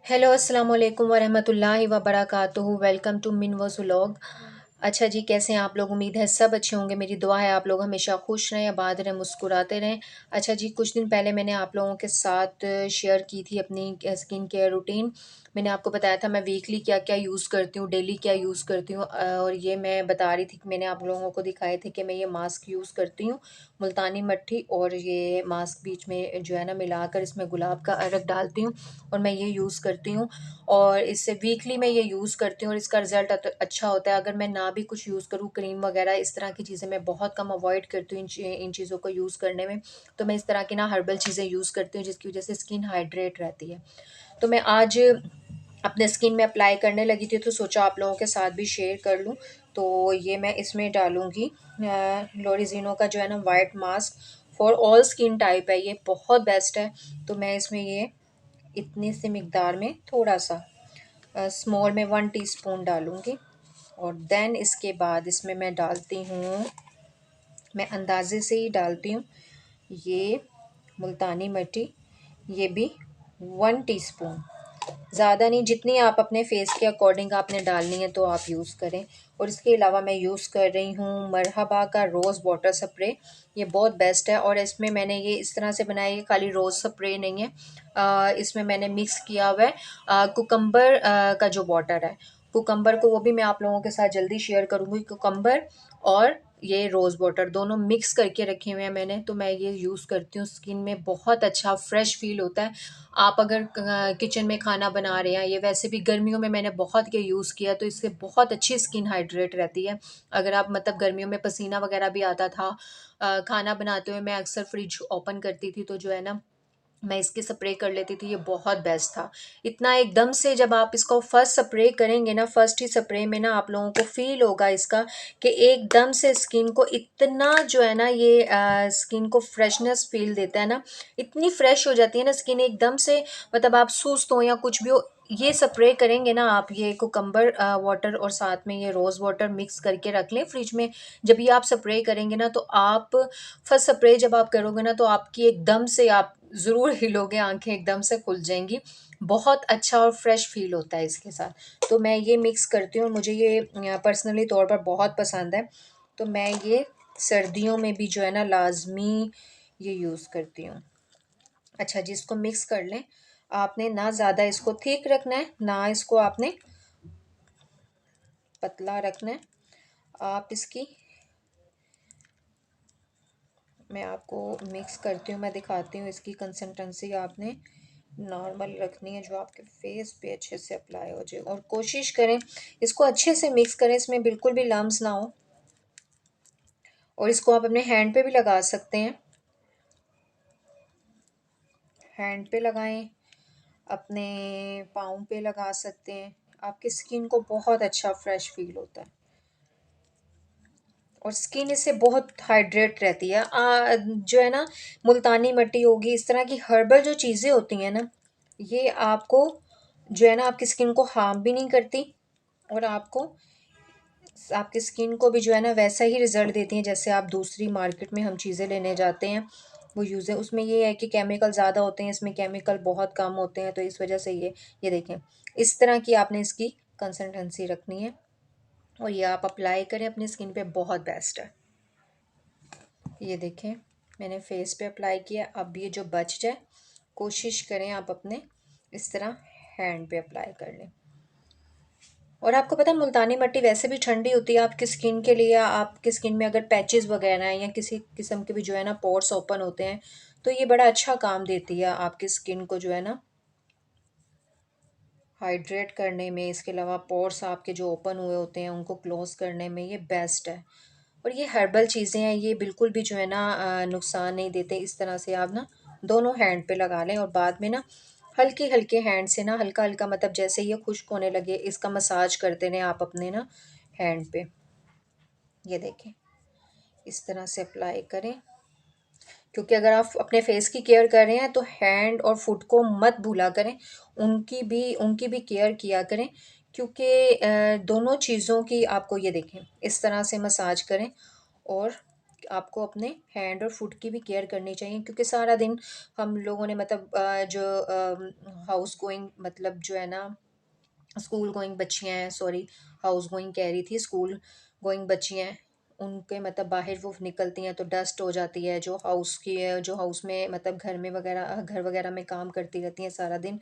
Hello अस्सलाम वालेकुम वरहमतुल्लाहि वबरकातुहू। Welcome to Minverse vlog. अच्छा जी, कैसे हैं आप लोग? उम्मीद है सब अच्छे होंगे। मेरी दुआ है आप लोग हमेशा खुश रहें, आबाद रहें, मुस्कुराते रहें। अच्छा जी, कुछ दिन पहले मैंने आप लोगों के साथ शेयर की थी अपनी स्किन केयर रूटीन। मैंने आपको बताया था मैं वीकली क्या क्या यूज़ करती हूँ, डेली क्या यूज़ करती हूँ, और ये मैं बता रही थी कि मैंने आप लोगों को दिखाए थे कि मैं ये मास्क यूज़ करती हूँ, मुल्तानी मट्टी, और ये मास्क बीच में जो है ना मिलाकर इसमें गुलाब का अरक डालती हूँ और मैं ये यूज़ करती हूँ। और इससे वीकली मैं ये यूज़ करती हूँ और इसका रिज़ल्ट अच्छा होता है। अगर मैं ना भी कुछ यूज़ करूँ, क्रीम वगैरह इस तरह की चीज़ें मैं बहुत कम अवॉइड करती हूँ इन चीज़ों को यूज़ करने में। तो मैं इस तरह की ना हर्बल चीज़ें यूज़ करती हूँ जिसकी वजह से स्किन हाइड्रेट रहती है। तो मैं आज अपने स्किन में अप्लाई करने लगी थी तो सोचा आप लोगों के साथ भी शेयर कर लूँ। तो ये मैं इसमें डालूँगी लोरिज़िनो का जो है ना white mask for all skin type है, ये बहुत बेस्ट है। तो मैं इसमें ये इतनी सी मिकदार में थोड़ा-सा स्मॉल में 1 टीस्पून डालूँगी। और देन इसके बाद इसमें मैं डालती हूँ, मैं अंदाज़े से ही डालती हूँ, ये मुल्तानी मिट्टी, ये भी 1 टीस्पून, ज़्यादा नहीं, जितनी आप अपने फेस के अकॉर्डिंग आपने डालनी है तो आप यूज़ करें। और इसके अलावा मैं यूज़ कर रही हूँ मरहबा का रोज़ वाटर स्प्रे, ये बहुत बेस्ट है। और इसमें मैंने ये इस तरह से बनाया है, खाली रोज़ स्प्रे नहीं है, इसमें मैंने मिक्स किया हुआ है कुकम्बर का जो वाटर है, कुकम्बर को वो भी मैं आप लोगों के साथ जल्दी शेयर करूँगी। कुकम्बर और ये रोज़ वाटर दोनों मिक्स करके रखे हुए हैं मैंने, तो मैं ये यूज़ करती हूँ। स्किन में बहुत अच्छा फ्रेश फील होता है। आप अगर किचन में खाना बना रहे हैं, ये वैसे भी गर्मियों में मैंने बहुत ये यूज़ किया तो इससे बहुत अच्छी स्किन हाइड्रेट रहती है। अगर आप मतलब गर्मियों में पसीना वगैरह भी आता था, खाना बनाते हुए मैं अक्सर फ्रिज ओपन करती थी तो जो है ना मैं इसकी स्प्रे कर लेती थी, ये बहुत बेस्ट था। इतना एकदम से जब आप इसको फर्स्ट स्प्रे करेंगे ना, फर्स्ट ही स्प्रे में ना आप लोगों को फ़ील होगा इसका कि एकदम से स्किन को इतना जो है ना ये स्किन को फ्रेशनेस फ़ील देता है ना, इतनी फ्रेश हो जाती है ना स्किन एकदम से। मतलब आप सुस्त हो या कुछ भी हो, ये स्प्रे करेंगे ना आप, ये कुकम्बर वाटर और साथ में ये रोज़ वाटर मिक्स करके रख लें फ्रिज में। जब ये आप स्प्रे करेंगे ना तो आप फर्स्ट स्प्रे जब आप करोगे ना तो आपकी एकदम से आप ज़रूर हिलोगे, आँखें एकदम से खुल जाएँगी। बहुत अच्छा और फ्रेश फ़ील होता है इसके साथ। तो मैं ये मिक्स करती हूँ, मुझे ये पर्सनली तौर पर बहुत पसंद है। तो मैं ये सर्दियों में भी जो है ना लाज़मी ये यूज़ करती हूँ। अच्छा जी, इसको मिक्स कर लें। आपने ना ज़्यादा इसको थिक रखना है, ना इसको आपने पतला रखना है। आप इसकी, मैं आपको मिक्स करती हूँ, मैं दिखाती हूँ इसकी कंसिस्टेंसी आपने नॉर्मल रखनी है जो आपके फेस पे अच्छे से अप्लाई हो जाए। और कोशिश करें इसको अच्छे से मिक्स करें, इसमें बिल्कुल भी लम्स ना हो। और इसको आप अपने हैंड पे भी लगा सकते हैं, हैंड पे लगाएं, अपने पाँव पे लगा सकते हैं। आपकी स्किन को बहुत अच्छा फ्रेश फील होता है और स्किन इससे बहुत हाइड्रेट रहती है। जो है ना मुल्तानी मिट्टी होगी, इस तरह की हर्बल जो चीज़ें होती हैं ना, ये आपको जो है ना आपकी स्किन को हार्म भी नहीं करती और आपकी स्किन को भी जो है ना वैसा ही रिज़ल्ट देती हैं जैसे आप दूसरी मार्केट में हम चीज़ें लेने जाते हैं वो यूज़ है। उसमें ये है कि केमिकल ज़्यादा होते हैं, इसमें केमिकल बहुत कम होते हैं, तो इस वजह से ये देखें, इस तरह की आपने इसकी कंसिस्टेंसी रखनी है और ये आप अप्लाई करें अपनी स्किन पे, बहुत बेस्ट है। ये देखें, मैंने फेस पे अप्लाई किया। अब ये जो बच जाए कोशिश करें आप अपने इस तरह हैंड पे अप्लाई कर लें। और आपको पता है मुल्तानी मिट्टी वैसे भी ठंडी होती है आपकी स्किन के लिए। आपकी स्किन में अगर पैचेस वगैरह हैं या किसी किस्म के भी जो है ना पोर्स ओपन होते हैं तो ये बड़ा अच्छा काम देती है आपकी स्किन को जो है ना हाइड्रेट करने में। इसके अलावा पोर्स आपके जो ओपन हुए होते हैं उनको क्लोज करने में ये बेस्ट है। और ये हर्बल चीज़ें हैं, ये बिल्कुल भी जो है ना नुकसान नहीं देते। इस तरह से आप ना दोनों हैंड पे लगा लें और बाद में ना हल्के हल्के हैंड से ना हल्का हल्का, मतलब जैसे ये खुश्क होने लगे इसका मसाज करते रहें आप अपने ना हैंड पे। ये देखें, इस तरह से अप्लाई करें, क्योंकि अगर आप अपने फेस की केयर कर रहे हैं तो हैंड और फुट को मत भूला करें, उनकी भी केयर किया करें। क्योंकि दोनों चीज़ों की आपको, ये देखें, इस तरह से मसाज करें और आपको अपने हैंड और फुट की भी केयर करनी चाहिए, क्योंकि सारा दिन हम लोगों ने मतलब जो हाउस गोइंग मतलब जो है ना स्कूल गोइंग बच्चियाँ हैं, सॉरी हाउस गोइंग कह रही थी, स्कूल गोइंग बच्चियाँ हैं, उनके मतलब बाहर वो निकलती हैं तो डस्ट हो जाती है। जो हाउस की है, जो हाउस में मतलब घर में वगैरह घर वगैरह में काम करती रहती हैं सारा दिन,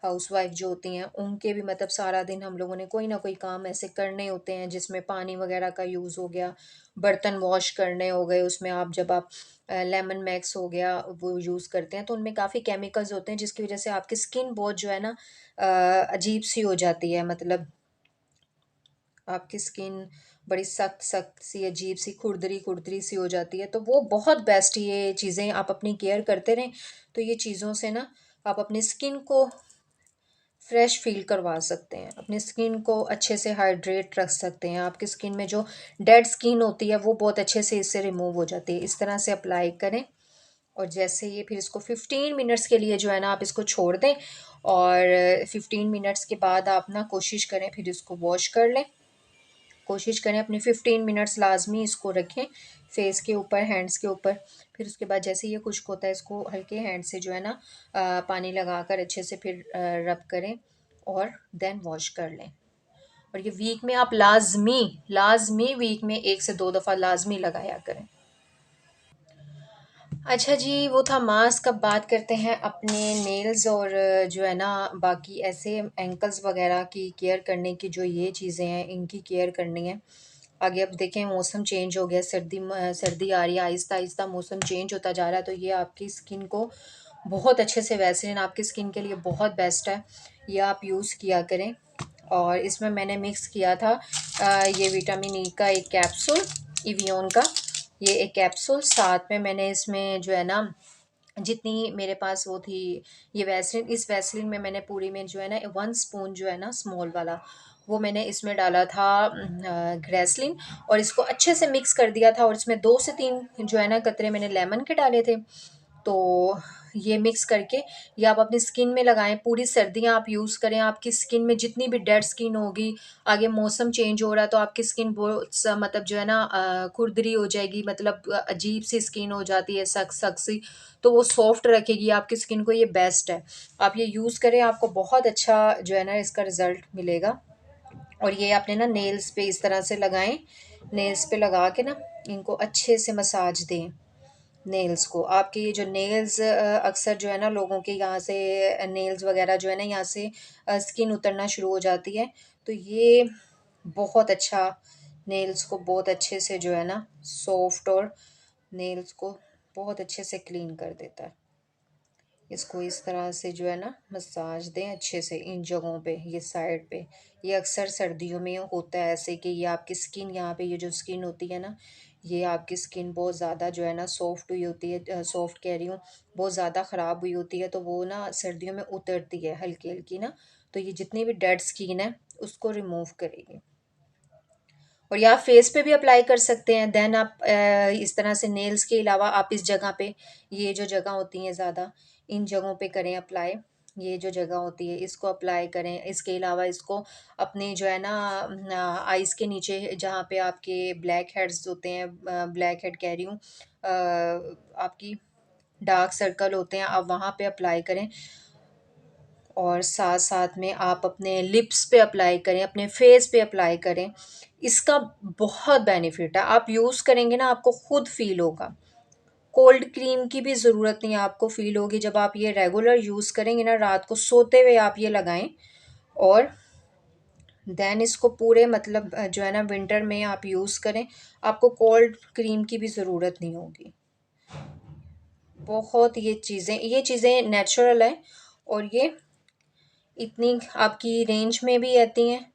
हाउसवाइफ जो होती हैं उनके भी मतलब सारा दिन हम लोगों ने कोई ना कोई काम ऐसे करने होते हैं जिसमें पानी वगैरह का यूज़ हो गया, बर्तन वॉश करने हो गए, उसमें आप जब आप लेमन मैक्स हो गया वो यूज़ करते हैं तो उनमें काफ़ी केमिकल्स होते हैं जिसकी वजह से आपकी स्किन बहुत जो है ना अजीब सी हो जाती है, मतलब आपकी स्किन बड़ी सख्त सख्त सी अजीब सी खुरदरी खुरदरी सी हो जाती है। तो वो बहुत बेस्ट, ये चीज़ें आप अपनी केयर करते रहें तो ये चीज़ों से ना आप अपनी स्किन को फ्रेश फील करवा सकते हैं, अपनी स्किन को अच्छे से हाइड्रेट रख सकते हैं, आपकी स्किन में जो डेड स्किन होती है वो बहुत अच्छे से इससे रिमूव हो जाती है। इस तरह से अप्लाई करें और जैसे ये फिर इसको 15 मिनट्स के लिए जो है ना आप इसको छोड़ दें और 15 मिनट्स के बाद आप ना कोशिश करें फिर इसको वॉश कर लें। कोशिश करें अपने 15 मिनट्स लाजमी इसको रखें फेस के ऊपर, हैंड्स के ऊपर। फिर उसके बाद जैसे ये खुश्क होता है इसको हल्के हैंड से जो है ना पानी लगाकर अच्छे से फिर रब करें और देन वॉश कर लें। और ये वीक में आप लाजमी लाजमी वीक में 1 से 2 दफ़ा लाजमी लगाया करें। अच्छा जी, वो था मास्क। अब बात करते हैं अपने नेल्स और जो है ना बाकी ऐसे एंकल्स वगैरह की केयर करने की, जो ये चीज़ें हैं इनकी केयर करनी है। आगे अब देखें मौसम चेंज हो गया, सर्दी आ रही है, आहिस्ता आहिस्ता मौसम चेंज होता जा रहा है, तो ये आपकी स्किन को बहुत अच्छे से, वैसलीन आपकी स्किन के लिए बहुत बेस्ट है, ये आप यूज़ किया करें। और इसमें मैंने मिक्स किया था ये विटामिन ई का एक कैप्सूल, इवियोन का ये एक कैप्सूल, साथ में मैंने इसमें जो है ना जितनी मेरे पास वो थी ये वैसलीन, इस वैसलीन में मैंने पूरी में जो है ना 1 स्पून जो है ना स्मॉल वाला वो मैंने इसमें डाला था ग्रेसलिन, और इसको अच्छे से मिक्स कर दिया था और इसमें 2 से 3 जो है ना कतरे मैंने लेमन के डाले थे। तो ये मिक्स करके ये आप अपनी स्किन में लगाएं, पूरी सर्दियाँ आप यूज़ करें, आपकी स्किन में जितनी भी डेड स्किन होगी, आगे मौसम चेंज हो रहा है तो आपकी स्किन बहुत मतलब जो है ना खुरदरी हो जाएगी, मतलब अजीब सी स्किन हो जाती है सख्त सख्त सी, तो वो सॉफ्ट रखेगी आपकी स्किन को, ये बेस्ट है। आप ये यूज़ करें, आपको बहुत अच्छा जो है ना इसका रिज़ल्ट मिलेगा। और ये आपने ना नेल्स पे इस तरह से लगाएं, नेल्स पे लगा के ना इनको अच्छे से मसाज दें। नेल्स को आपके ये जो नेल्स अक्सर जो है ना लोगों के यहाँ से नेल्स वगैरह जो है ना यहाँ से स्किन उतरना शुरू हो जाती है, तो ये बहुत अच्छा नेल्स को बहुत अच्छे से जो है ना सॉफ्ट और नेल्स को बहुत अच्छे से क्लीन कर देता है। इसको इस तरह से जो है ना मसाज दें अच्छे से इन जगहों पे, ये साइड पे। ये अक्सर सर्दियों में होता है ऐसे कि ये आपकी स्किन यहाँ पे ये जो स्किन होती है ना, ये आपकी स्किन बहुत ज़्यादा जो है ना सॉफ्ट हुई होती है, सॉफ्ट कह रही हूँ, बहुत ज़्यादा ख़राब हुई होती है, तो वो ना सर्दियों में उतरती है हल्की हल्की ना, तो ये जितनी भी डेड स्किन है उसको रिमूव करेगी। और या आप फेस पे भी अप्लाई कर सकते हैं। देन आप इस तरह से नेल्स के अलावा आप इस जगह पे, ये जो जगह होती हैं ज़्यादा, इन जगहों पे करें अप्लाई। ये जो जगह होती है इसको अप्लाई करें। इसके अलावा इसको अपने जो है ना आइज़ के नीचे जहाँ पे आपके ब्लैक हेड्स होते हैं, ब्लैक हेड कह रही हूँ, आपकी डार्क सर्कल होते हैं, आप वहाँ पे अप्लाई करें। और साथ साथ में आप अपने लिप्स पे अप्लाई करें, अपने फेस पे अप्लाई करें। इसका बहुत बेनिफिट है, आप यूज़ करेंगे ना आपको खुद फील होगा। कोल्ड क्रीम की भी ज़रूरत नहीं आपको फील होगी, जब आप ये रेगुलर यूज़ करेंगे ना, रात को सोते हुए आप ये लगाएं और देन इसको पूरे मतलब जो है ना विंटर में आप यूज़ करें, आपको कोल्ड क्रीम की भी ज़रूरत नहीं होगी। बहुत ये चीज़ें नेचुरल हैं और ये इतनी आपकी रेंज में भी आती हैं,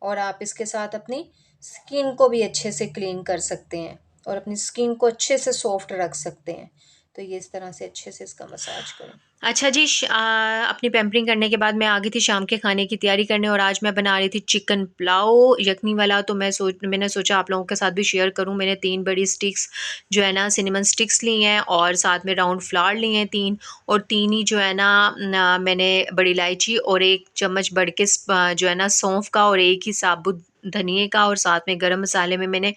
और आप इसके साथ अपनी स्किन को भी अच्छे से क्लीन कर सकते हैं और अपनी स्किन को अच्छे से सॉफ्ट रख सकते हैं। तो ये इस तरह से अच्छे से इसका मसाज करें। अच्छा जी, अपनी पैम्परिंग करने के बाद मैं आ गई थी शाम के खाने की तैयारी करने, और आज मैं बना रही थी चिकन पुलाव यखनी वाला। तो मैंने सोचा आप लोगों के साथ भी शेयर करूं। मैंने 3 बड़ी स्टिक्स जो है ना सिनेमन स्टिक्स ली हैं, और साथ में राउंड फ्लावर लिए हैं 3, और 3 ही जो है ना मैंने बड़ी इलायची और 1 चम्मच बढ़ के जो है ना सौंफ का, और 1 ही साबुत धनिए का, और साथ में गरम मसाले में मैंने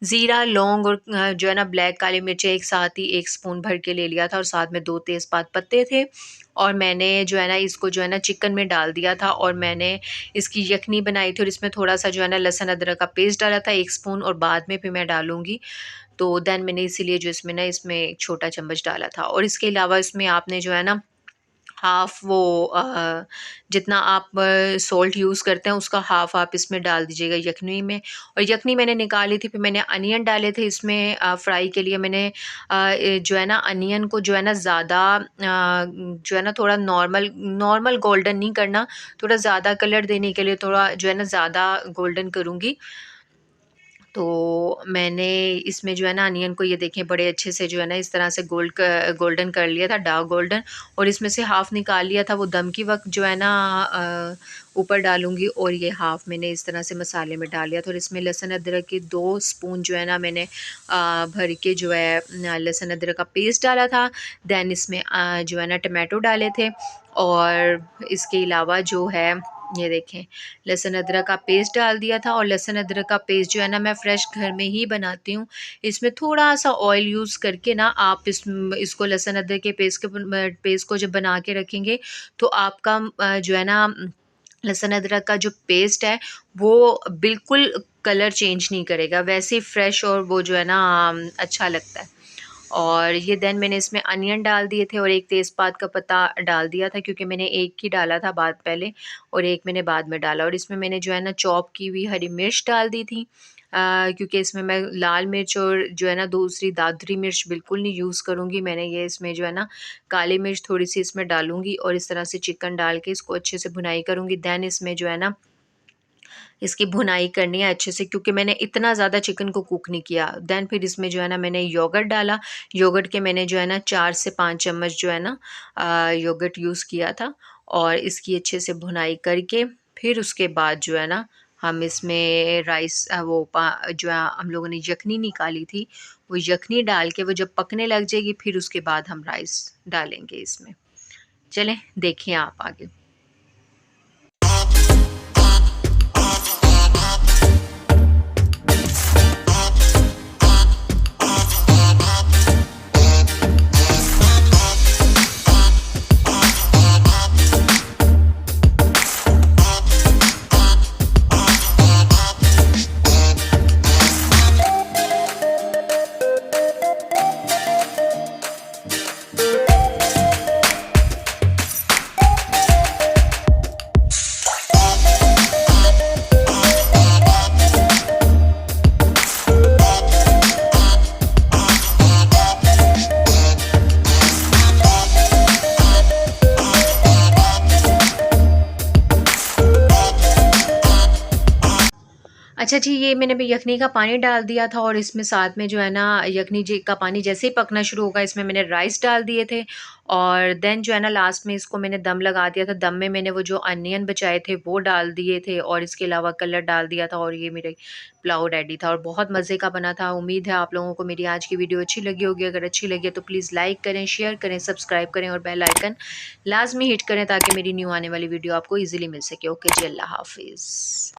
ज़ीरा, लौंग और जो है ना ब्लैक काली मिर्चें एक साथ ही 1 स्पून भर के ले लिया था, और साथ में 2 तेज़पात पत्ते थे। और मैंने जो है ना इसको जो है ना चिकन में डाल दिया था, और मैंने इसकी यखनी बनाई थी, और इसमें थोड़ा-सा जो है ना लहसुन अदरक का पेस्ट डाला था 1 स्पून, और बाद में फिर मैं डालूँगी। तो देन मैंने इसीलिए जो इसमें ना इसमें 1 छोटा चम्मच डाला था। और इसके अलावा इसमें आपने जो है ना हाफ़ वो जितना आप सॉल्ट यूज़ करते हैं उसका हाफ़ आप इसमें डाल दीजिएगा यखनी में। और यखनी मैंने निकाली थी, फिर मैंने अनियन डाले थे इसमें फ्राई के लिए। मैंने जो है ना अनियन को जो है ना ज़्यादा जो है ना थोड़ा नॉर्मल नॉर्मल गोल्डन नहीं करना, थोड़ा ज़्यादा कलर देने के लिए थोड़ा जो है ना ज़्यादा गोल्डन करूँगी। तो मैंने इसमें जो है ना अनियन को ये देखें बड़े अच्छे से जो है ना इस तरह से गोल्डन कर लिया था, डार्क गोल्डन। और इसमें से हाफ़ निकाल लिया था, वो दम की वक़्त जो है ना ऊपर डालूँगी, और ये हाफ़ मैंने इस तरह से मसाले में डाल लिया था। और इसमें लहसुन अदरक के 2 स्पून जो है ना मैंने भर के जो है लहसुन अदरक का पेस्ट डाला था। देन इसमें जो है ना टमाटो डाले थे, और इसके अलावा जो है ये देखें लहसुन अदरक का पेस्ट डाल दिया था। और लहसुन अदरक का पेस्ट जो है ना मैं फ़्रेश घर में ही बनाती हूँ। इसमें थोड़ा-सा ऑयल यूज़ करके ना आप इसको लहसुन अदरक के पेस्ट को जब बना के रखेंगे, तो आपका जो है ना लहसुन अदरक का जो पेस्ट है वो बिल्कुल कलर चेंज नहीं करेगा, वैसे ही फ्रेश और वो जो है ना अच्छा लगता है। और ये देन मैंने इसमें अनियन डाल दिए थे, और 1 तेज़पात का पत्ता डाल दिया था, क्योंकि मैंने 1 ही डाला था बाद पहले, और 1 मैंने बाद में डाला। और इसमें मैंने जो है ना चॉप की हुई हरी मिर्च डाल दी थी, क्योंकि इसमें मैं लाल मिर्च और जो है ना दूसरी दादरी मिर्च बिल्कुल नहीं यूज़ करूँगी। मैंने ये इसमें जो है ना काली मिर्च थोड़ी-सी इसमें डालूँगी, और इस तरह से चिकन डाल के इसको अच्छे से भुनाई करूँगी। देन इसमें जो है ना इसकी भुनाई करनी है अच्छे से, क्योंकि मैंने इतना ज़्यादा चिकन को कुक नहीं किया। देन फिर इसमें जो है ना मैंने योगर्ट डाला। योगर्ट के मैंने जो है ना 4 से 5 चम्मच जो है ना योगर्ट यूज़ किया था, और इसकी अच्छे से भुनाई करके फिर उसके बाद जो है ना हम इसमें राइस जो है हम लोगों ने यखनी निकाली थी, वो यखनी डाल के वो जब पकने लग जाएगी, फिर उसके बाद हम राइस डालेंगे इसमें। चलें देखिए आप आगे। अच्छा जी, ये मैंने भी यखनी का पानी डाल दिया था, और इसमें साथ में जो है ना यखनी जी का पानी जैसे ही पकना शुरू होगा, इसमें मैंने राइस डाल दिए थे, और देन जो है ना लास्ट में इसको मैंने दम लगा दिया था। दम में मैंने वो जो अनियन बचाए थे वो डाल दिए थे, और इसके अलावा कलर डाल दिया था, और ये मेरे पुलाव रेडी था और बहुत मज़े का बना था। उम्मीद है आप लोगों को मेरी आज की वीडियो अच्छी लगी होगी। अगर अच्छी लगी तो प्लीज़ लाइक करें, शेयर करें, सब्सक्राइब करें, और बेल आइकन लाज़मी हिट करें, ताकि मेरी न्यू आने वाली वीडियो आपको ईज़िली मिल सके। ओके जी, अल्लाह हाफ़िज़।